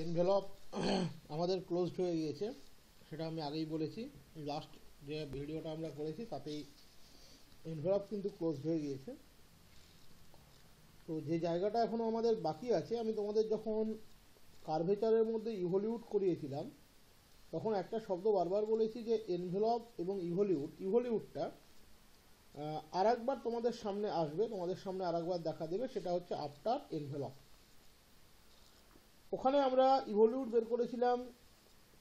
Envelope আমাদের closed হয়ে গিয়েছে, সেটা আমি আগেই বলেছি। লাস্ট যে ভিডিওটা আমরা করেছি তাতেই এনভেলপ কিন্তু ক্লোজড হয়ে গিয়েছে। তো যে জায়গাটা এখনও আমাদের বাকি আছে, আমি তোমাদের যখন কার্ভেচারের মধ্যে ইভলিউট করিয়েছিলাম তখন একটা শব্দ বারবার বলেছি যে এনভেলপ এবং ইভলিউটটা আর একবার তোমাদের সামনে আসবে, তোমাদের সামনে আর একবার দেখা দেবে, সেটা হচ্ছে আফটার এনভেলপ। ওখানে আমরা ইভলিউট বের করেছিলাম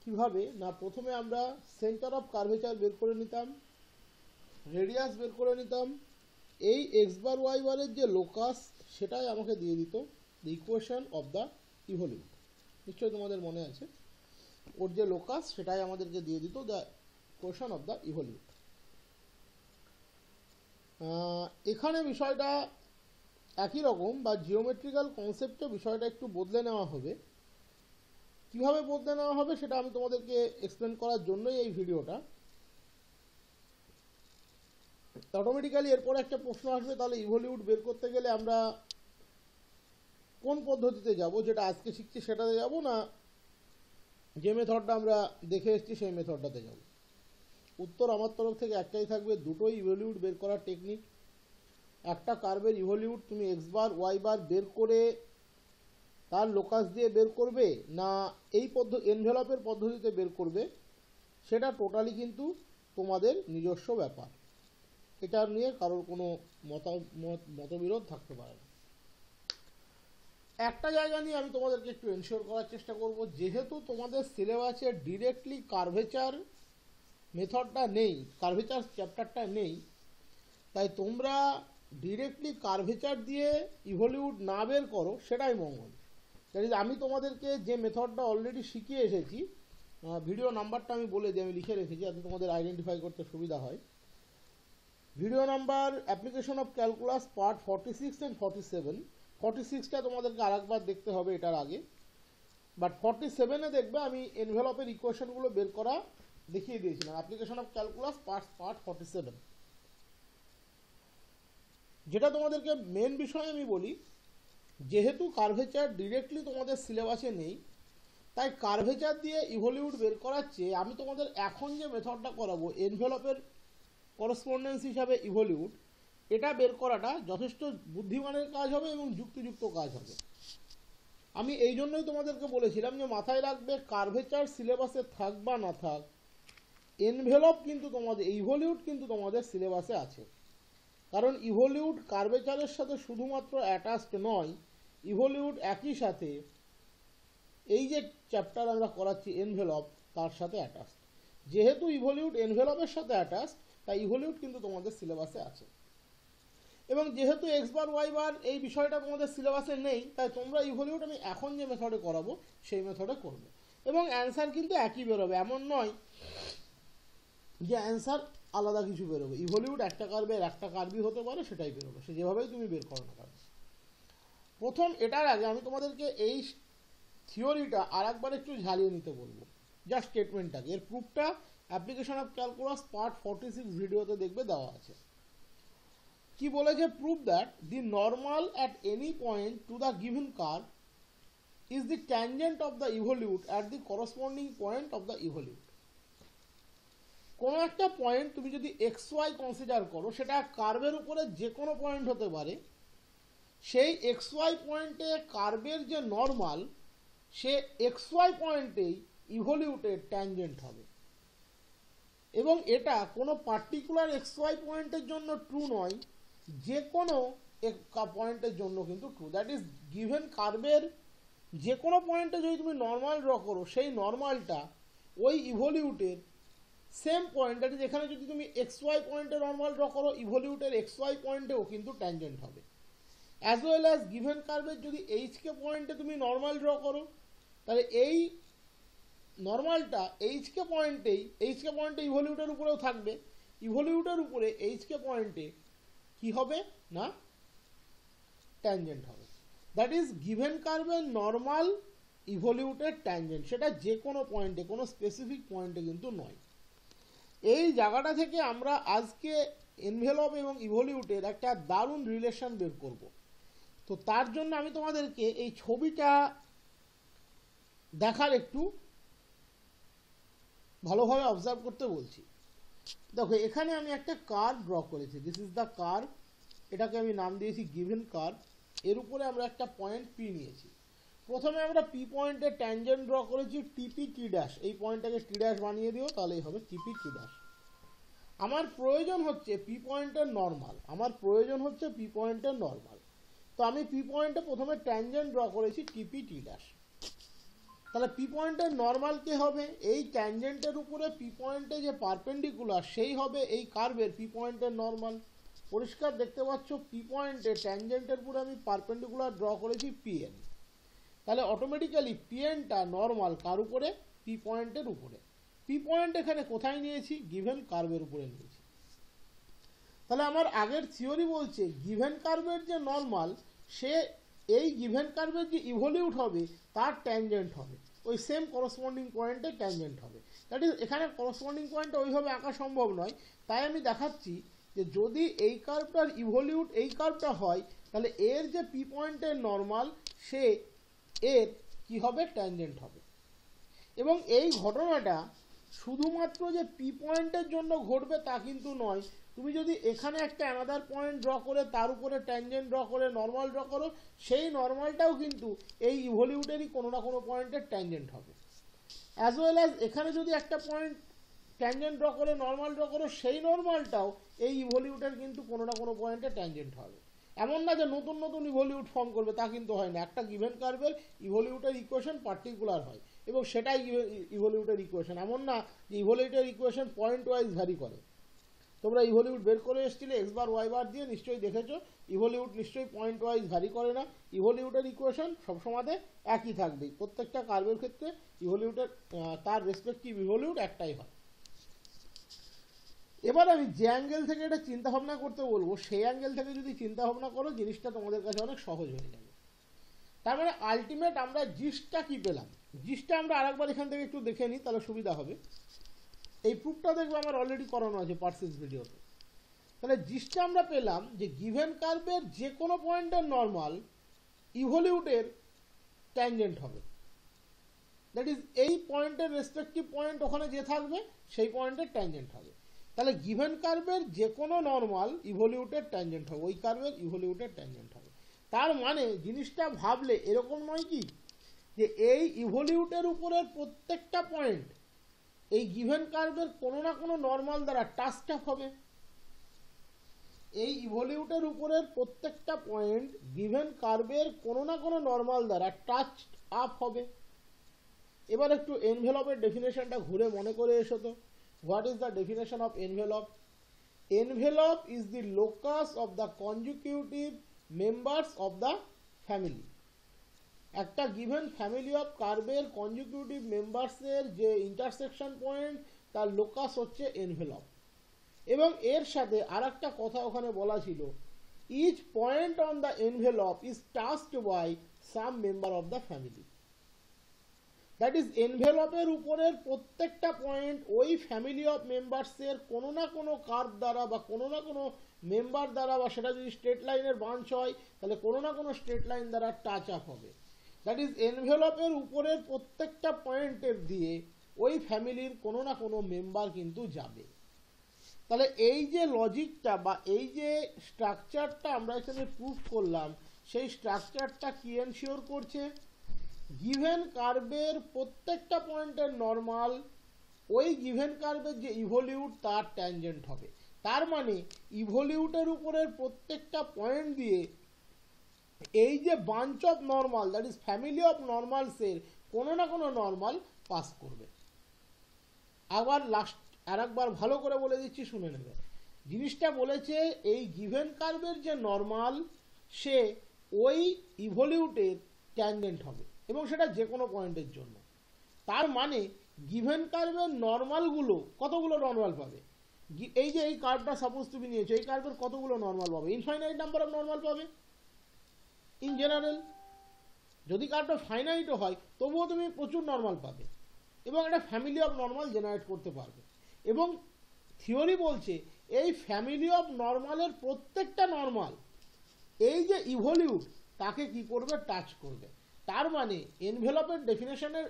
কিভাবে না, প্রথমে আমরা সেন্টার অফ কার্ভেচার বের করে নিতাম, রেডিয়াস বের করে নিতাম, এই এক্স বার ওয়াই বারের যে লোকাস সেটাই আমাকে দিয়ে দিত দ্য ইকুয়েশন অফ দ্য ইভলিউট। নিশ্চয়ই তোমাদের মনে আছে, ওর যে লোকাস সেটাই আমাদেরকে দিয়ে দিত দ্য ইকুয়েশন অফ দ্য ইভলিউট। এখানে বিষয়টা একই রকম, বা জিওমেট্রিক্যাল কনসেপ্টে বিষয়টা একটু বদলে নেওয়া হবে। কিভাবে বদলে নেওয়া হবে সেটা আমি তোমাদেরকে এক্সপ্লেন করার জন্যই এই ভিডিওটা। অটোমেটিক্যালি এরপর একটা প্রশ্ন আসবে, তাহলে ইভলিউট বের করতে গেলে আমরা কোন পদ্ধতিতে যাব, যেটা আজকে শিখছি সেটাতে যাব না যে মেথডটা আমরা দেখে এসেছি সেই মেথডটাতে যাব? উত্তর আমার তরফ থেকে একটাই থাকবে, দুটোই ইভলিউট বের করার টেকনিক। একটা কার্ভের ইভলিউট তুমি এক্স বার ওয়াই বার বের করে তার লোকাস দিয়ে বের করবে, না এই এনভেলপের পদ্ধতিতে বের করবে, সেটা টোটালি কিন্তু তোমাদের নিজস্ব ব্যাপার। এটা নিয়ে কারোর কোনো মতবিরোধ থাকতে পারে না। একটা জায়গা নিয়ে আমি তোমাদেরকে একটু এনশিওর করার চেষ্টা করব, যেহেতু তোমাদের সিলেবাসে ডিরেক্টলি কার্ভেচার মেথডটা নেই, কার্ভেচার চ্যাপ্টারটা নেই, তাই তোমরা ডিরেক্টলি কার্ভেচার দিয়ে ইভলিউট না বের করো সেটাই মঙ্গল। দ্যাট ইজ, আমি তোমাদেরকে যে মেথডটা অলরেডি শিখিয়ে এসেছি, ভিডিও নাম্বারটা আমি বলে দিই, আমি লিখে রেখেছি যাতে তোমাদের আইডেন্টিফাই করতে সুবিধা হয়। Video number application of calculus part 46 and 47। 46টা তোমাদেরকে আরেকবার দেখতে হবে এটার আগে, বাট 47-এ দেখবে আমি এনভেলপের ইকুয়েশনগুলো বের করা দেখিয়ে দিয়েছিলাম। Application of calculus part 47। যেটা তোমাদেরকে মেন বিষয় আমি বলি, যেহেতু কার্ভেচার ডিরেক্টলি তোমাদের সিলেবাসে নেই, তাই কার্ভেচার দিয়ে ইভলিউট বের করার চেয়ে আমি তোমাদের এখন যে মেথডটা করাবো এনভেলপের করসপন্ডেন্স হিসাবে ইভলিউট, এটা বের করাটা যথেষ্ট বুদ্ধিমানের কাজ হবে এবং যুক্তিযুক্ত কাজ হবে। আমি এই জন্যই তোমাদেরকে বলেছিলাম যে মাথায় রাখবে, কার্ভেচার সিলেবাসে থাক বা না থাক, এনভেলপ কিন্তু তোমাদের, ইভলিউট কিন্তু তোমাদের সিলেবাসে আছে। কারণ ইভলিউট কার্ভেচারের সাথে শুধুমাত্র অ্যাটাচড নয়, ইভলিউট একই সাথে এই যে চ্যাপ্টার আমরা করাচ্ছি এনভেলপ, তার সাথে অ্যাটাচড। যেহেতু ইভলিউট এনভেলপের সাথে অ্যাটাচড, তাই ইভলিউট কিন্তু তোমাদের সিলেবাসে আছে। এবং যেহেতু এক্স বার ওয়াই বার এই বিষয়টা তোমাদের সিলেবাসে নেই, তাই তোমরা ইভলিউট আমি এখন যে মেথডে করাবো সেই মেথডে করবে, এবং অ্যান্সার কিন্তু একই বেরোবে। এমন নয় যে অ্যান্সার আলাদা কিছু বেরোবে। ইভলিউট একটা কার্ভের একটা কার্ভই হতে পারে, সেটাই বেরোবে, সে যেভাবেই তুমি বের করো না কেন। প্রথম এটার আগে আমি তোমাদেরকে এই থিওরিটা আর একবার একটু ঝালিয়ে নিতে বলবো, জাস্ট স্টেটমেন্টটাকে। এর প্রুফটা অ্যাপ্লিকেশন অফ ক্যালকুলাস পার্ট 46 ভিডিওতে দেখবে, দেওয়া আছে। কি বলেছে? Prove that the normal at any point to the given curve is the tangent of the evolute at the corresponding point of the evolute. কোনো একটা পয়েন্ট তুমি যদি এক্স ওয়াই কনসিডার করো, সেটা কার্ভের উপরে যে কোনো পয়েন্ট হতে পারে, সেই এক্স ওয়াই পয়েন্টে কার্ভের যে নর্মাল, সে এক্স ওয়াই পয়েন্টেই ইভলিউটের ট্যানজেন্ট হবে। এবং এটা কোনো পার্টিকুলার এক্স ওয়াই পয়েন্টের জন্য ট্রু নয়, যে কোনো পয়েন্টের জন্য কিন্তু ট্রু। দ্যাট ইজ, গিভেন কার্ভের যে কোনো পয়েন্টে যদি তুমি নর্মাল ড্র করো, সেই নর্মালটা ওই ইভলিউটের সেম পয়েন্ট, দ্যাট ইজ এখানে যদি তুমি এক্স ওয়াই পয়েন্টে নর্মাল ড্র করো, ইভলিউটের এক্স ওয়াই পয়েন্টেও কিন্তু ট্যানজেন্ট হবে। অ্যাজ ওয়েল অ্যাজ গিভেন কার্ভের যদি এইচকে পয়েন্টে তুমি নর্মাল ড্র করো, তাহলে এই নর্মালটা এইচকে পয়েন্টে ইভলিউটের উপরেও থাকবে, ইভলিউটের উপরে এইচকে পয়েন্টে কি হবে না ট্যানজেন্ট হবে। দ্যাট ইজ গিভেন কার্ভের নর্মাল ইভলিউটের ট্যানজেন্ট, সেটা যে কোনো পয়েন্টে, কোনো স্পেসিফিক পয়েন্টে কিন্তু নয়। এই জায়গাটা থেকে আমরা আজকে এনভেলপ এবং ইভলিউটের একটা দারুণ রিলেশন বের করব। তো তার জন্য আমি তোমাদেরকে এই ছবিটা দেখার একটু ভালোভাবে অবজার্ভ করতে বলছি। দেখো এখানে আমি একটা কার্ভ ড্র করেছি, দিস ইজ দ্য কার্ভ, এটাকে আমি নাম দিয়েছি গিভেন কার্ভ। এর উপরে আমরা একটা পয়েন্ট পি নিয়েছি। প্রথমে আমরা পি পয়েন্টের ট্যানজেন্ট ড্র করেছি টিপি টি ড্যাশ, এই পয়েন্টটাকে টি ড্যাশ বানিয়ে দিও, তাহলেই হবে টিপি টি ড্যাশ। আমার প্রয়োজন হচ্ছে পি পয়েন্টের নর্মাল, আমার প্রয়োজন হচ্ছে পি পয়েন্টের নর্মাল। তো আমি পি পয়েন্টে প্রথমে ট্যানজেন্ট ড্র করেছি টিপি টি ড্যাশ। তাহলে পি পয়েন্টের নর্মাল কে হবে? এই ট্যানজেন্টের উপরে পি পয়েন্টে যে পারপেন্ডিকুলার সেই হবে এই কার্ভের পি পয়েন্টের নর্মাল। পরিষ্কার দেখতে পাচ্ছ পি পয়েন্টে ট্যানজেন্টের উপরে আমি পারপেন্ডিকুলার ড্র করেছি পিএন। তাহলে অটোমেটিক্যালি পিএনটা নর্মাল কার উপরে? পি পয়েন্টের উপরে। পি পয়েন্ট এখানে কোথায় নিয়েছি? গিভেন কার্ভের উপরে নিয়েছি। তাহলে আমার আগের থিওরি বলছে গিভেন কার্ভের যে নর্মাল সে এই গিভেন কার্ভের যে ইভলিউট হবে তার ট্যানজেন্ট হবে, ওই সেম করসপন্ডিং পয়েন্টে ট্যানজেন্ট হবে। দ্যাট ইজ এখানে করসপন্ডিং পয়েন্টটা ওইভাবে আঁকা সম্ভব নয়, তাই আমি দেখাচ্ছি যে যদি এই কার্ভটার ইভলিউট এই কার্ভটা হয় তাহলে এর যে পি পয়েন্টের নর্মাল সে এর কি হবে? ট্যানজেন্ট হবে। এবং এই ঘটনাটা শুধুমাত্র যে পি পয়েন্টের জন্য ঘটবে তা কিন্তু নয়, তুমি যদি এখানে একটা অ্যানাদার পয়েন্ট ড্র করে তার উপরে ট্যানজেন্ট ড্র করে নর্মাল ড্র করো, সেই নর্মালটাও কিন্তু এই ইভলিউটেরই কোনো না কোনো পয়েন্টের ট্যানজেন্ট হবে। অ্যাজ ওয়েল অ্যাজ এখানে যদি একটা পয়েন্ট ট্যানজেন্ট ড্র করে নর্মাল ড্র করো, সেই নর্মালটাও এই ইভলিউটের কিন্তু কোনো না কোনো পয়েন্টে ট্যানজেন্ট হবে। এমন না যে নতুন নতুন ইভলিউট ফর্ম করবে, তা কিন্তু হয় না। একটা গিভেন কার্ভের ইভলিউটের ইকুয়েশন পার্টিকুলার হয় এবং সেটাই ইভলিউটের ইকুয়েশন। এমন না যে ইভলিউটের ইকুয়েশন পয়েন্ট ওয়াইজ ভ্যারি করে। তোমরা ইভলিউট বের করে এসেছিলে এক্স বার ওয়াই বার দিয়ে, নিশ্চয়ই দেখেছো ইভলিউট নিশ্চয়ই পয়েন্ট ওয়াইজ ভ্যারি করে না। ইভলিউটের ইকুয়েশন সবসময় একই থাকবে, প্রত্যেকটা কার্ভের ক্ষেত্রে ইভলিউটের তার রেসপেক্টিভ ইভলিউট একটাই হয়। এবার আমি যে অ্যাঙ্গেল থেকে এটা চিন্তা ভাবনা করতে বলবো সেই অ্যাঙ্গেল থেকে যদি চিন্তা ভাবনা করো জিনিসটা তোমাদের কাছে অনেক সহজ হয়ে যাবে। তার মানে আলটিমেট আমরা জিস্টটা কি পেলাম? জিস্টটা আমরা আরেকবার এখান থেকে একটু দেখে নিই, তাহলে সুবিধা হবে। এই প্রুফটা দেখবে আমার অলরেডি করানো আছে পার্সেস ভিডিওতে। তাহলে জিস্টটা আমরা পেলাম যে গিভেন কার্ভের যে কোনো পয়েন্টের নর্মাল ইভলিউটের ট্যানজেন্ট হবে। দ্যাট ইজ এই পয়েন্টের রেসপেক্টিভ পয়েন্ট ওখানে যে থাকবে সেই পয়েন্টের ট্যানজেন্ট হবে। তাহলে গিভেন কার্ভের যে কোনো নর্মাল ইভলিউটের ট্যানজেন্ট হবে, ওই কার্ভের ইভলিউটের ট্যানজেন্ট হবে। তার মানে জিনিসটা ভাবলে এরকম নয় কি যে এই ইভলিউটের উপরের প্রত্যেকটা পয়েন্ট এই গিভেন কার্ভের কোনো না কোনো নর্মাল দ্বারা টাচড আপ হবে। এই ইভলিউটের উপরের প্রত্যেকটা পয়েন্ট গিভেন কার্ভের কোনো না কোনো নর্মাল দ্বারা টাচড আপ হবে। এবার একটু এনভেলপের ডেফিনেশনটা ঘুরে মনে করে এসো তো। What is the definition of envelope? Envelope is the locus of the consecutive members of the family. একটা গিভেন ফ্যামিলি অফ কার্ভের কনজিকিউটিভ মেম্বার্সের যে ইন্টারসেকশন পয়েন্ট তার লোকাস হচ্ছে এনভেলপ। এবং এর সাথে আর একটা কথা ওখানে বলা ছিল, each point on the envelope is touched by some member of the family. That is এনভেলপের উপরের প্রত্যেকটা পয়েন্ট ওই ফ্যামিলি অফ মেম্বার্সের কোনো না কোনো কার্ভ দ্বারা বা কোনো না কোনো মেম্বার দ্বারা, বা সেটা যদি স্ট্রেট লাইনের বাঞ্চ হয় তাহলে কোনো না কোনো স্ট্রেট লাইন দ্বারা টাচ আপ হবে। দ্যাট ইজ এনভেলপের উপরের প্রত্যেকটা পয়েন্টের দিয়ে ওই ফ্যামিলির কোনো না কোনো মেম্বার কিন্তু যাবে। তাহলে এই যে লজিকটা বা এই যে স্ট্রাকচারটা আমরা এখানে প্রুফ করলাম, সেই স্ট্রাকচারটা কি এনশিওর করছে? গিভেন কার্ভের প্রত্যেকটা পয়েন্টের নর্মাল ওই গিভেন কার্ভের যে ইভলিউট তার ট্যানজেন্ট হবে। তার মানে ইভলিউটের উপরের প্রত্যেকটা পয়েন্ট দিয়ে এই যে bunch of normal, that is family of নর্মালসের কোনো না কোনো নর্মাল পাস করবে। আবার লাস্ট আর একবার ভালো করে বলে দিচ্ছি, শুনে নেবে। জিনিসটা বলেছে এই গিভেন কার্ভের যে নর্মাল সে ওই ইভলিউটের ট্যানজেন্ট হবে এবং সেটা যে কোনো পয়েন্টের জন্য। তার মানে গিভেন কার্ভের নর্মালগুলো কতগুলো নর্মাল পাবে? এই যে এই কার্ভটা সাপোজ তুমি নিয়েছো, এই কার্ভের কতগুলো নর্মাল পাবে? ইনফাইনাইট নাম্বার অফ নর্মাল পাবে ইন জেনারেল। যদি কার্ভটা ফাইনাইটও হয় তবুও তুমি প্রচুর নর্মাল পাবে এবং একটা ফ্যামিলি অফ নর্মাল জেনারেট করতে পারবে। এবং থিওরি বলছে এই ফ্যামিলি অফ নর্মালের প্রত্যেকটা নর্মাল এই যে ইভলিউট তাকে কি করবে? টাচ করবে। তার মানে এনভেলপের ডেফিনেশনের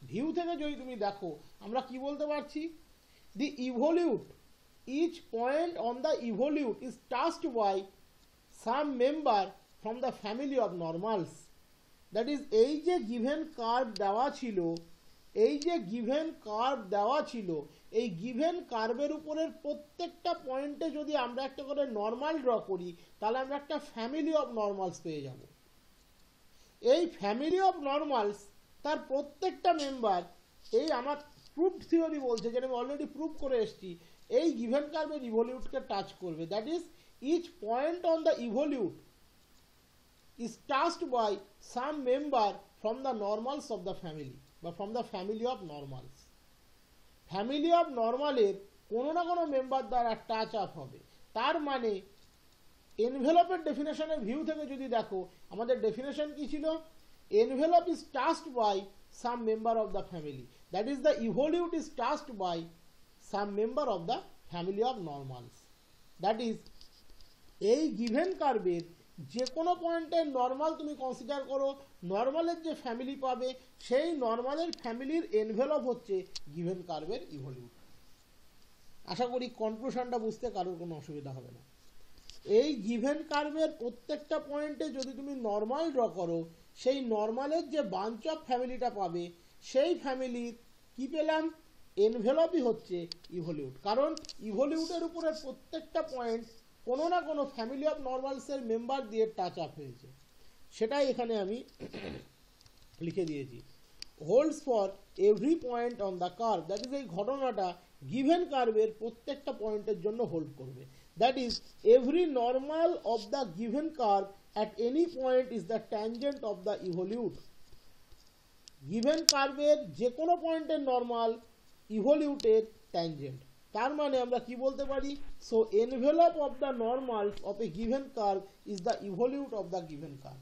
ভিউ থেকে যদি তুমি দেখো আমরা কি বলতে পারছি, the evolute, each point on the evolute is touched by some member from the family of normals. That is এই যে গিভেন কার্ভ দেওয়া ছিল, এই যে গিভেন কার্ভ দেওয়া ছিল, এই গিভেন কার্ভের উপরের প্রত্যেকটা পয়েন্টে যদি আমরা একটা করে নর্মাল ড্র করি তাহলে আমরা একটা ফ্যামিলি অফ নর্মালস পেয়ে যাব। এই ফ্যামিলি অফ নর্মালস তার প্রত্যেকটা মেম্বার, এই আমার প্রুভড থিওরি বলছে, যেটা আমি অলরেডি প্রুভ করে এসেছি, এই গিভেন কার্ভের ইভলিউটকে টাচ করবে। That is each point on the evolute is touched by some member from the normals of the family বা from the family of normals। Family of নর্মালের কোনো না কোনো মেম্বার দ্বারা টাচ আপ হবে। তার মানে এনভেলপের ডেফিনেশনের ভিউ থেকে যদি দেখো আমাদের ডেফিনেশন কি ছিল, envelope is touched by some member of the family, that is the evolute is touched by some member of the family of normals. That is এই গিভেন কার্ভের যে কোনো পয়েন্টের নর্মাল তুমি কনসিডার করো, নর্মালের যে ফ্যামিলি পাবে সেই নর্মালের ফ্যামিলির এনভেলপ হচ্ছে গিভেন কার্ভের ইভলিউট। আশা করি কনক্লুশনটা বুঝতে কারোর কোনো অসুবিধা হবে না। এই গিভেন কার্ভের প্রত্যেকটা পয়েন্টে যদি তুমি নর্মাল ড্র করো, সেই নর্মালের যে বাঞ্চ অফ ফ্যামিলিটা পাবে সেই ফ্যামিলির কি পেলাম, এনভেলপই হচ্ছে ইভলিউট। কারণ ইভলিউটের উপরে প্রত্যেকটা পয়েন্ট কোনো না কোনো ফ্যামিলি অফ নর্মালসের মেম্বার দিয়ে টাচ আপ হয়েছে, সেটাই এখানে আমি লিখে দিয়েছি। Holds for every point on the curve, that is এই ঘটনাটা গিভেন কার্ভের প্রত্যেকটা পয়েন্টের জন্য হোল্ড করবে। That is every normal of the given curve at any point is the tangent of the evolute. Given কার্ভের যে কোনো পয়েন্টের নর্মাল ইভলিউটের ট্যানজেন্ট। তার মানে আমরা কি বলতে পারি, so envelope of the normals of a given curve is the evolute of the given curve.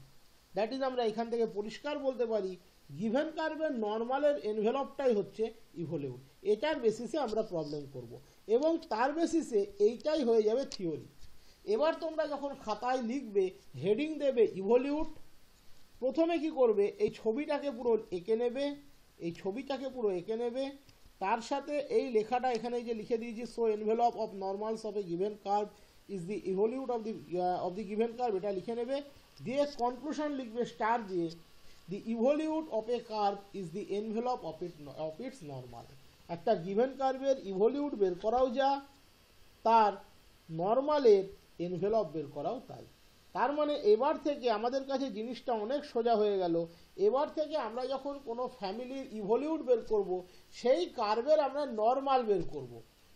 That is আমরা এখান থেকে পরিষ্কার বলতে পারি গিভেন কার্ভের নর্মালের এনভেলপটাই হচ্ছে ইভলিউট। এটার বেসিসে আমরা প্রবলেম করব এবং তার বেসিসে এইটাই হয়ে যাবে থিওরি। এবার তোমরা যখন খাতায় লিখবে হেডিং দেবে ইভলিউট, প্রথমে কি করবে, এই ছবিটাকে পুরো এঁকে নেবে, এই ছবিটাকে পুরো এঁকে নেবে, তার সাথে এই লেখাটা এখানে যে লিখে দিয়েছি, so envelope of normals of a given curve is the evolute of the given curve, এটা লিখে নেবে। দিয়ে কনক্লুশন লিখবে স্টার দিয়ে, the evolute of a curve is the envelope of its normal. একটা গিভেন কার্ভের ইভলিউট বের করাও যা, তার নর্মালের এনভেলপ বের করাও তাই। তার মানে এবার থেকে আমাদের কাছে জিনিসটা অনেক সোজা হয়ে গেল। এবার থেকে আমরা যখন কোনো ফ্যামিলির ইভলিউট বের করব, সেই কার্ভের আমরা নর্মাল বের করব।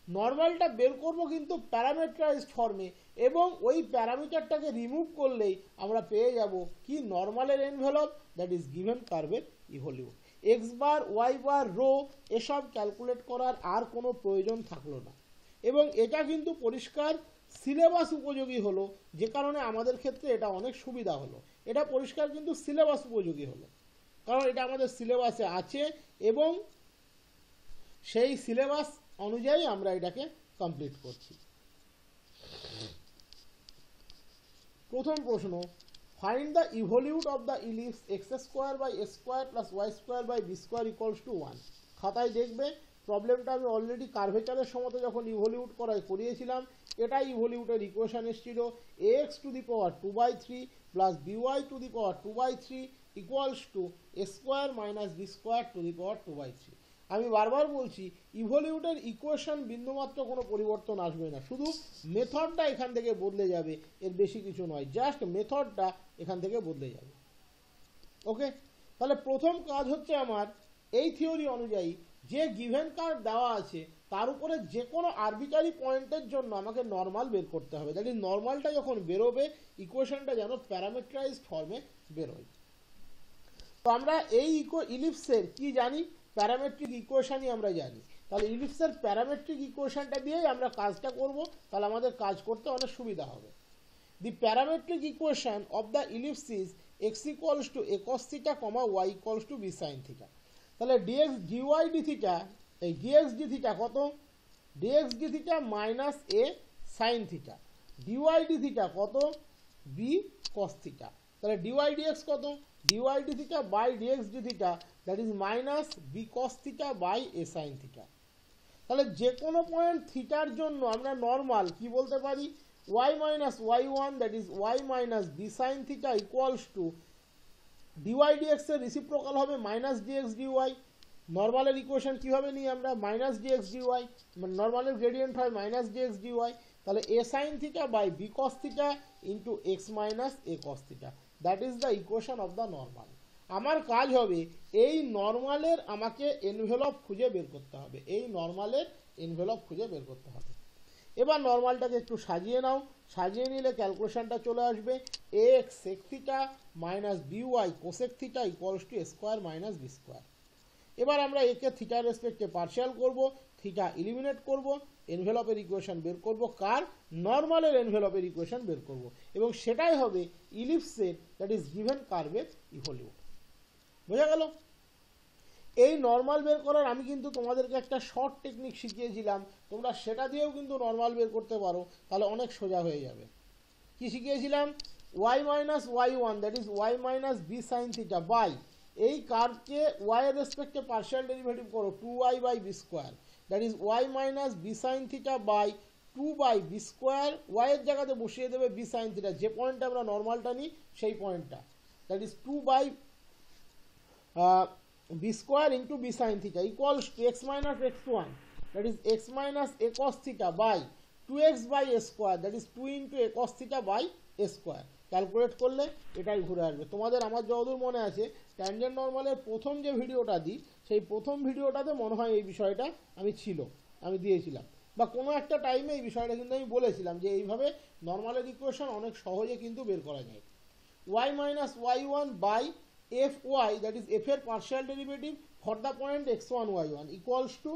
নর্মালটা বের করব কিন্তু প্যারামিটারাইজড ফর্মে, এবং ওই প্যারামিটারটাকে রিমুভ করলেই আমরা পেয়ে যাব কি, নর্মালের এনভেলপ, দ্যাট ইজ গিভেন কার্ভের ইভলিউট। X bar, y bar, rho এসব ক্যালকুলেট করার আর কোনো প্রয়োজন থাকলো না। এবং এটা কিন্তু পরিষ্কার সিলেবাস উপযোগী হলো, যে কারণে আমাদের ক্ষেত্রে এটা অনেক সুবিধা হলো। এটা পরিষ্কার কিন্তু সিলেবাস উপযোগী হলো, কারণ এটা আমাদের সিলেবাসে আছে এবং সেই সিলেবাস অনুযায়ী আমরা এটাকে কমপ্লিট করছি। প্রথম প্রশ্ন, find the evolute of the ellipse x square by a square plus y square by B square equals to 1। খাতায় দেখবে প্রবলেমটা আমি অলরেডি কার্ভেচারের সময় যখন ইভলিউট করিয়েছিলাম, এটাই ইভলিউটের ইকুয়েশন এসেছিল, x to the power 2/3 plus b y to the power 2/3 equals to a square minus b square to the power 2/3। আমি বারবার বলছি ইভলিউটের ইকুয়েশন বিন্দুমাত্র কোনো পরিবর্তন আসবে না, শুধু মেথডটা এখান থেকে বদলে যাবে, এর বেশি কিছু নয়, জাস্ট মেথডটা এখান থেকে বদলে যাবে। ওকে, তাহলে প্রথম কাজ হচ্ছে আমার এই থিওরি অনুযায়ী যে গিভেন কার্ভ দেওয়া আছে তার উপরে যে কোনো আরবিটারি পয়েন্টের জন্য আমাকে নর্মাল বের করতে হবে। দ্যাট ইজ নর্মালটা যখন বেরোবে ইকুয়েশনটা যেন প্যারামিটারাইজড ফর্মে বেরোয়। তো আমরা এই ইলিপসের কি জানি, প্যারামেট্রিক ইকুয়েশনই আমরা জানি। তাহলে ইলিপসের প্যারামেট্রিক ইকুয়েশনটা দিয়েই আমরা কাজটা করব, তাহলে আমাদের কাজ করতে অনেক সুবিধা হবে। The parametric equation of the ellipse is x equals to a cos theta comma Y equals to b sine theta. তাহলে ডিএক্স ডিওয়াই ডি থিটা, এই ডিএক্স ডি থিটা কত, d x d theta minus a sine theta, d y d theta কত, b cos theta. তাহলে d y d x কত, dy d theta by dx d theta that is minus b cos theta by a sin theta। তাহলে যে কোনো point থিটার জন্য আমরা normal কি বলতে পারি, y minus y1 that is y minus b sin theta equals to dy dx এর রেসিপ্রোকাল হবে মাইনাস dx dy। নর্মালের ইকুয়েশন কিভাবে নিই আমরা, মাইনাস dx dy, নর্মালের গ্রেডিয়েন্ট হয় মাইনাস dx dy। তাহলে a sin theta by b cos theta into x minus a cos theta, that is the equation of the normal। আমার কাজ হবে এই নর্মালের আমাকে এনভেলপ খুঁজে বের করতে হবে, এই নর্মালের এনভেলপ খুঁজে বের করতে হবে। এবার নর্মালটাকে একটু সাজিয়ে নাও, সাজিয়ে নিলে ক্যালকুলেশনটা চলে আসবে ax sec theta minus by cosec theta equals to a square minus b square। এবার আমরা একে থিটার রেসপেক্টে পার্শিয়াল করব, থিটা এলিমিনেট করব, এনভেলপের ইকুয়েশন বের করব, কার নর্মালের এনভেলপের ইকুয়েশন বের করব, এবং সেটাই হবে ইলিপসের দ্যাট ইজ গিভেন কার্ভের ইভলিউট। বোঝা গেল? এই নর্মাল বের করার আমি কিন্তু তোমাদেরকে একটা শর্ট টেকনিক শিখিয়েছিলাম, তোমরা সেটা দিয়েও কিন্তু নর্মাল বের করতে পারো, তাহলে অনেক সোজা হয়ে যাবে। কি শিখিয়েছিলাম, y minus y1 that is y minus B sine theta by এই কার্ভকে y এর রেসপেক্টে পার্শিয়াল ডেরিভেটিভ করো 2y by B square that is y minus B sine theta by 2 by B square. y এর জায়গাতে বসিয়ে দেবে বি সাইন থিটা, যে পয়েন্টটা আমরা নর্মালটা নিই সেই পয়েন্টটা, that is 2 by b square into b sin theta equals to x minus x1 that is x minus a cos theta by 2x by a square that is 2 into a cos theta by a square। Calculate করলে এটাই ঘুরে আসবে। তোমাদের আমার যতদূর মনে আছে tangent নর্মালের প্রথম যে ভিডিওটা দিই সেই প্রথম ভিডিওটাতে মনে হয় এই বিষয়টা আমি দিয়েছিলাম, বা কোনো একটা টাইমে এই বিষয়টা কিন্তু আমি বলেছিলাম যে এইভাবে নর্মালের ইকুয়েশন অনেক সহজে কিন্তু বের করা যায়। y minus y1 by fy that is f এর partial derivative for the point x1 y1 equals to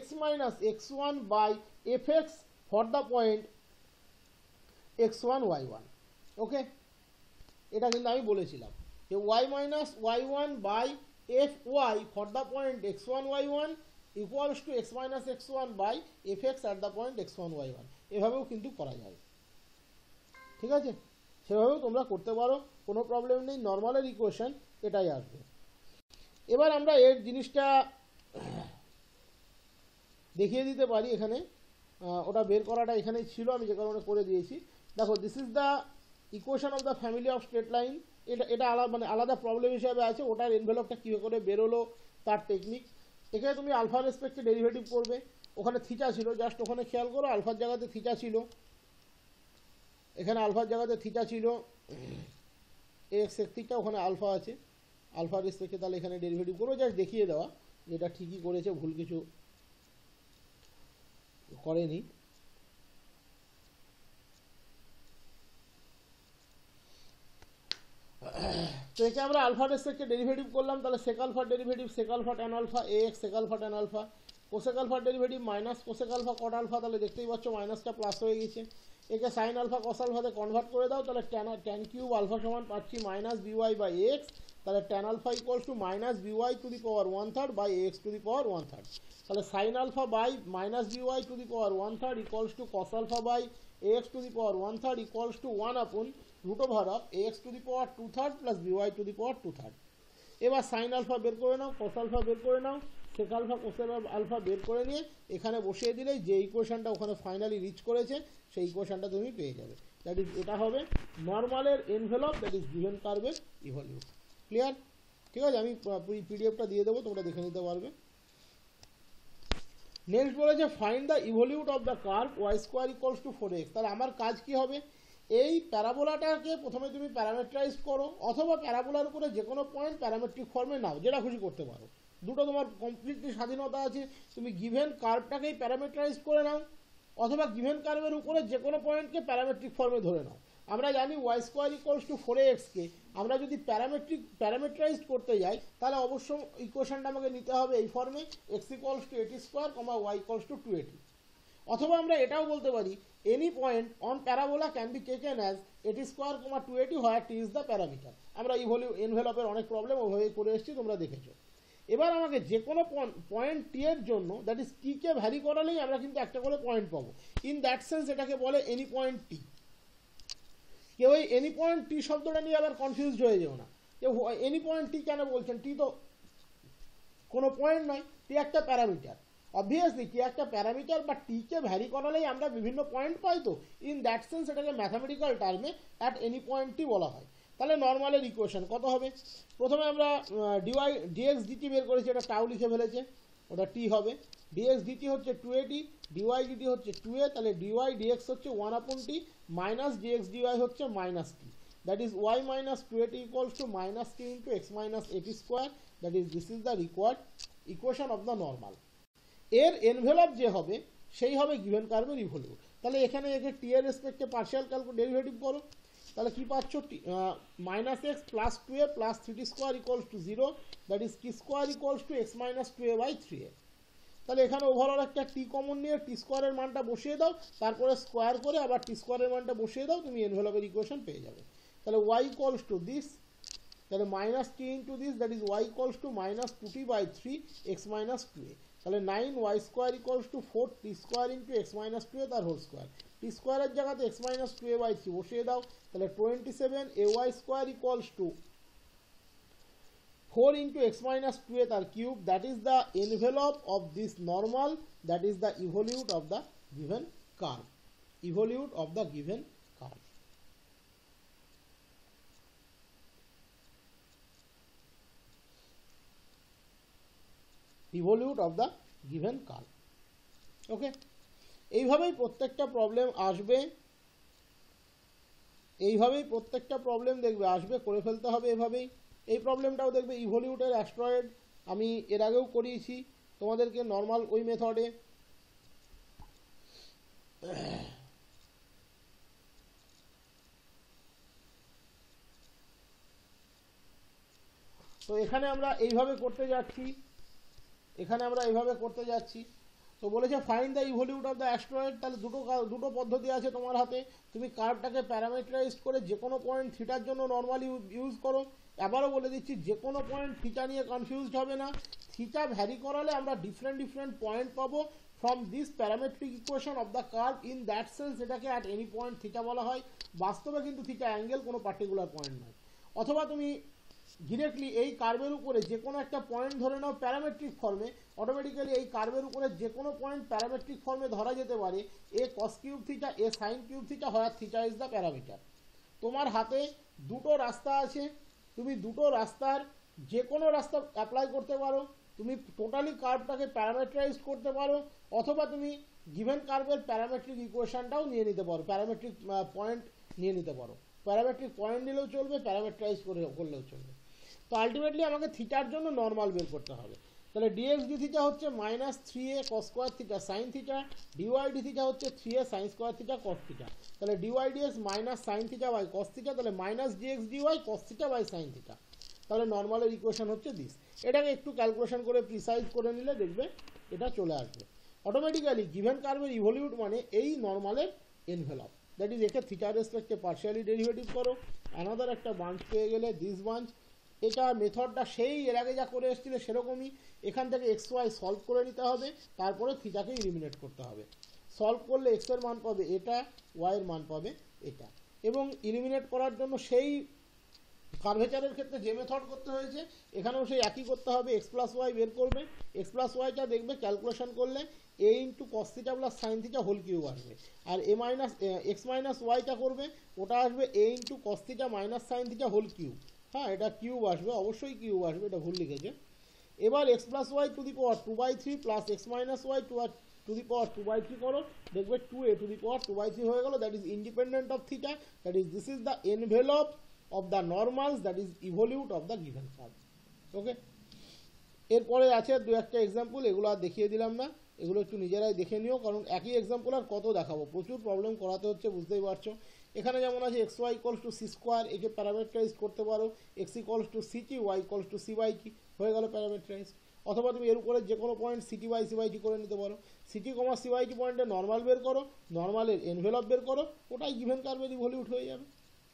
x minus x1 by fx for the point x1 y1। ওকে, এটা কিন্তু আমি বলেছিলাম যে y minus y1 by fy for the point x1 y1 equals to x minus x1 by fx at the point x1 y1। এভাবেও কিন্তু করা যায়, ঠিক আছে? সেভাবেও তোমরা করতে পারো, কোনো প্রবলেম নেই, নর্মালের ইকুয়েশন এটাই আসবে। এবার আমরা এর জিনিসটা দেখিয়ে দিতে পারি এখানে, ওটা বের করাটা এখানেই ছিল, আমি যে কারণে করে দিয়েছি। দেখো, this is the equation of the family of straight line. এটা আলাদা প্রবলেম হিসাবে আছে, ওটার এনভেলপটা কীভাবে করে বেরোলো তার টেকনিক। এখানে তুমি আলফার রেসপেক্টে ডেরিভেটিভ করবে, ওখানে থিটা ছিল, জাস্ট ওখানে খেয়াল করো আলফার জায়গাতে থিটা ছিল, এখানে আলফার জায়গাতে থিটা ছিল, এক্স এক থিটা, ওখানে আলফা আছে, আলফার রেসপেক্টে তাহলে এখানে ডেরিভেটিভ করবো, জাস্ট দেখিয়ে দেওয়া যেটা ঠিকই করেছে, ভুল কিছু করেনি। তো একে আমরা আলফার রেসপেক্টে ডেরিভেটিভ করলাম, তাহলে সেক আলফার derivative sec alpha tan alpha a x sec alpha tan alpha, cosec আলফার derivative minus cosec alpha cot alpha, তাহলে দেখতেই পাচ্ছ মাইনাসটা প্লাস হয়ে গেছে। একে সাইন আলফা কস আলফাতে কনভার্ট করে দাও, তাহলে ট্যান কিউব আলফা সমান পাচ্ছি মাইনাস বিওয়াই বাই এক্স, তাহলে tan alpha equals to minus b y to the power 1/3 by x to the power 1/3। তাহলে sine alpha by minus b y to the power 1/3 equals to cos alpha by x to the power 1/3 equals to 1/√of x to the power 2/3 plus b y to the power 2/3। এবার sine alpha বের করে নাও, cos alpha বের করে নাও, সেক alpha cosec alpha বের করে নিয়ে এখানে বসিয়ে দিলেই যে ইকুয়েশনটা ওখানে ফাইনালি রিচ করেছে সেই ইকুয়েশনটা তুমি পেয়ে যাবে। দ্যাট ইজ, এটা হবে নর্মালের এনভেলপ, দ্যাট ইজ গিভেন কার্ভের ইভলিউট। ক্লিয়ার? ঠিক আছে, আমি পিডিএফটা দিয়ে দেবো, তোমরা দেখে নিতে পারবে। নেক্সট বলেছে find the evolute of the curve y square equals to 4x। তাহলে আমার কাজ কি হবে, এই প্যারাবোলাটাকে প্রথমে তুমি প্যারামেট্রাইজ করো, অথবা প্যারাবোলার উপরে যে কোনো পয়েন্ট প্যারামেট্রিক ফর্মে নাও, যেটা খুশি করতে পারো, দুটো তোমার কমপ্লিটলি স্বাধীনতা আছে। তুমি গিভেন কার্ভটাকেই প্যারামেট্রাইজ করে নাও, অথবা গিভেন কার্ভের উপরে যে কোনো পয়েন্টকে প্যারামেট্রিক ফর্মে ধরে নাও। আমরা জানি ওয়াই স্কোয়ার ইকুয়ালস টু 4xকে আমরা যদি প্যারামেট্রাইজ করতে যাই তাহলে অবশ্যই ইকুয়েশনটা আমাকে নিতে হবে এই ফর্মে, X equals to 80 square comma Y equals to 280। অথবা আমরা এটাও বলতে পারি any point on parabola can be taken as 80 square comma 280 where T is the parameter. আমরা এনভেলপের অনেক প্রবলেম ওভাবেই করে এসেছি, তোমরা দেখেছো। এবার আমাকে যে কোনো পয়েন্ট টি এর জন্য, দ্যাট ইজ টিকে ভ্যারি করালেই আমরা কিন্তু একটা করে পয়েন্ট পাবো। ইন দ্যাট সেন্স এটাকে বলে এনি পয়েন্ট টি। কেউ এই এনি পয়েন্ট টি শব্দটা নিয়ে আবার কনফিউজড হয়ে যেও না। যে এনি পয়েন্ট টি কেন বলছেন, টি তো কোনো পয়েন্ট নয়, টি একটা প্যারামিটার। অবভিয়াসলি টি একটা প্যারামিটার বা টিকে ভ্যারি করালেই আমরা বিভিন্ন পয়েন্ট পাই, তো ইন দ্যাট সেন্স এটাকে ম্যাথামেটিক্যাল টার্মে অ্যাট এনি পয়েন্টই বলা হয়। তাহলে নর্মালের ইকুয়েশন কত হবে, প্রথমে আমরা ডিওয়াই ডিএক্স ডিটি বের করেছি, এটা টাউ লিখে ফেলেছে, ওটা টি হবে। ডিএক্স ডিটি হচ্ছে 2at, ডিওয়াই ডিটি হচ্ছে 2a, তাহলে ডিওয়াই ডিএক্স হচ্ছে 1/t মাইনাস ডিএক্স ডিওয়াই হচ্ছে minus t, that is y minus 2at equals to minus t into x minus a t square, that is this is the required equation of the normal. এর envelope যে হবে সেই হবে given কার্ভের ইভলিউট। তাহলে এখানে একে টি এর রেসপেক্টে পার্শিয়াল ডেরিভেটিভ করো, তাহলে কি পাচ্ছ, minus x plus 2a plus 3t square equals to 0, that is t square equals to x minus 2a by 3a। তাহলে এখানে ওভারঅল একটা টি কমন নিয়ে টি স্কোয়ারের মানটা বসিয়ে দাও, তারপরে স্কোয়ার করে আবার টি স্কোয়ারের মানটা বসিয়ে দাও, তুমি এনভেলপের ইকুয়েশন পেয়ে যাবে। তাহলে ওয়াই ইকুয়ালস টু দিস, তাহলে minus t into this, that is y equals to minus 2t by 3 x minus 2a। তাহলে 9y square equals to 4t square into x minus 2a তার হোল স্কোয়ার, টি স্কোয়ারের জায়গাতে x minus 2a by 3 বসিয়ে দাও, তাহলে 27ay square equals two 4 into x minus 2a তার cube, that is the envelope of this normal, that is the evolute of the given curve, evolute of the given curve। evolute of the given curve, ওকে। এইভাবেই প্রত্যেকটা problem আসবে, এইভাবেই প্রত্যেকটা problem দেখবে আসবে, করে ফেলতে হবে এভাবেই। এই প্রবলেমটাও দেখবে ইভলিউটের অ্যাস্ট্রয়েড আমি এর আগেও করিয়েছি তোমাদেরকে নর্মাল ওই মেথডে। তো এখানে আমরা এইভাবে করতে যাচ্ছি, এখানে আমরা এইভাবে করতে যাচ্ছি। তো বলেছে find the evolute of the astroid, তাহলে দুটো পদ্ধতি আছে তোমার হাতে, তুমি কার্ভটাকে প্যারামিটারাইজ করে যে কোনো পয়েন্ট থিটার জন্য নর্মালি ইউজ করো। আবারও বলে দিচ্ছি, যে কোনো পয়েন্ট থিটা নিয়ে কনফিউজড হবে না, থিটা ভ্যারি করালে আমরা ডিফারেন্ট পয়েন্ট পাবো from this parametric equation of the curve, in that sense এটাকে অ্যাট এনি পয়েন্ট থিটা বলা হয়। বাস্তবে কিন্তু থিটা অ্যাঙ্গেল কোনো পার্টিকুলার পয়েন্ট নয়। অথবা তুমি ডিরেক্টলি এই কার্ভের উপরে যে কোনো একটা পয়েন্ট ধরে নাও প্যারামেট্রিক ফর্মে, অটোমেটিক্যালি এই কার্ভের উপরে যে কোনো পয়েন্ট প্যারামেট্রিক ফর্মে ধরা যেতে পারে, এ কস কিউব থিটা, এ সাইন কিউব থিটা, হয় থিটা ইজ দ্য প্যারামিটার। তোমার হাতে দুটো রাস্তা আছে, তুমি দুটো রাস্তার যে কোনো রাস্তা অ্যাপ্লাই করতে পারো, তুমি টোটালি কার্ভটাকে প্যারামেট্রাইজ করতে পারো, অথবা তুমি গিভেন কার্ভের প্যারামেট্রিক ইকুয়েশনটাও নিয়ে নিতে পারো, প্যারামেট্রিক পয়েন্ট নিয়ে নিতে পারো, প্যারামেট্রিক পয়েন্ট নিলেও চলবে, প্যারামেট্রাইজ করলেও চলবে। তো আলটিমেটলি আমাকে থিটার জন্য নর্মাল বের করতে হবে। তাহলে ডিএক্স ডি থিটা হচ্ছে minus 3a cos square theta sine theta, d y d theta হচ্ছে 3a sine square theta cos theta. তাহলে d y d x minus sine theta by cos theta, তাহলে minus d x d y cos theta by sine theta. তাহলে নর্মালের equation হচ্ছে this. এটাকে একটু calculation করে precise করে নিলে দেখবে এটা চলে আসবে অটোমেটিক্যালি। গিভেন কার্ভের ইভলিউট মানে এই নর্মালের এনভেলপ, দ্যাট ইজ একে থিটার রেসপেক্টে পার্শিয়ালি ডেরিভেটিভ করো, অ্যানাদার একটা বাঞ্চ পেয়ে গেলে দিস বাঞ্চ। এটা মেথডটা সেই এর আগে যা করে এসেছিলে সেরকমই, এখান থেকে এক্স ওয়াই সলভ করে নিতে হবে, তারপরে থিটাকে ইলিমিনেট করতে হবে। সলভ করলে এক্স এর মান পাবে এটা, ওয়াই এর মান পাবে এটা, এবং ইলিমিনেট করার জন্য সেই কার্ভেচারের ক্ষেত্রে যে মেথড করতে হয়েছে এখানেও সেই একই করতে হবে। এক্স প্লাস ওয়াই বের করবে, এক্স প্লাস ওয়াইটা দেখবে ক্যালকুলেশন করলে a into cos theta plus sine theta whole cube আসবে, আর এ মাইনাস এক্স মাইনাস ওয়াইটা করবে, ওটা আসবে a into cos theta minus sine theta whole cube. হ্যাঁ, এটা কিউব আসবে, অবশ্যই কিউব আসবে, এটা ভুল লিখেছে। এবার x plus y to the power 2/3 plus x minus y to the power 2/3 করো, দেখবে 2a টু দি পাওয়ার 2/3 হয়ে গেল, that is independent of theta, that is this is the envelope of the normals, that is evolute of the given curve। ওকে, এরপরে আছে দু একটা example, এগুলো আর দেখিয়ে দিলাম না, এগুলো একটু নিজেরাই দেখে নিও, কারণ একই এক্সাম্পল আর কত দেখাবো, প্রচুর প্রবলেম করাতে হচ্ছে, বুঝতেই পারছো। এখানে যেমন আছে x y equals to c square, একে প্যারামেট্রাইজ করতে পারো, x equals to c t, y equals to c by t, হয়ে গেল প্যারামেট্রাইজ। অথবা তুমি এর উপরে যে কোনো point c t by c by t করে নিতে পারো, c t comma c by t পয়েন্টে নর্মাল বের করো, নর্মালের এনভেলপ বের করো, ওটাই গিভেন কার্ভের ইভলিউট হয়ে যাবে,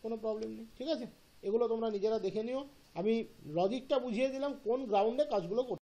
কোনো প্রবলেম নেই। ঠিক আছে, এগুলো তোমরা নিজেরা দেখে নিও, আমি লজিকটা বুঝিয়ে দিলাম কোন গ্রাউন্ডে কাজগুলো করতে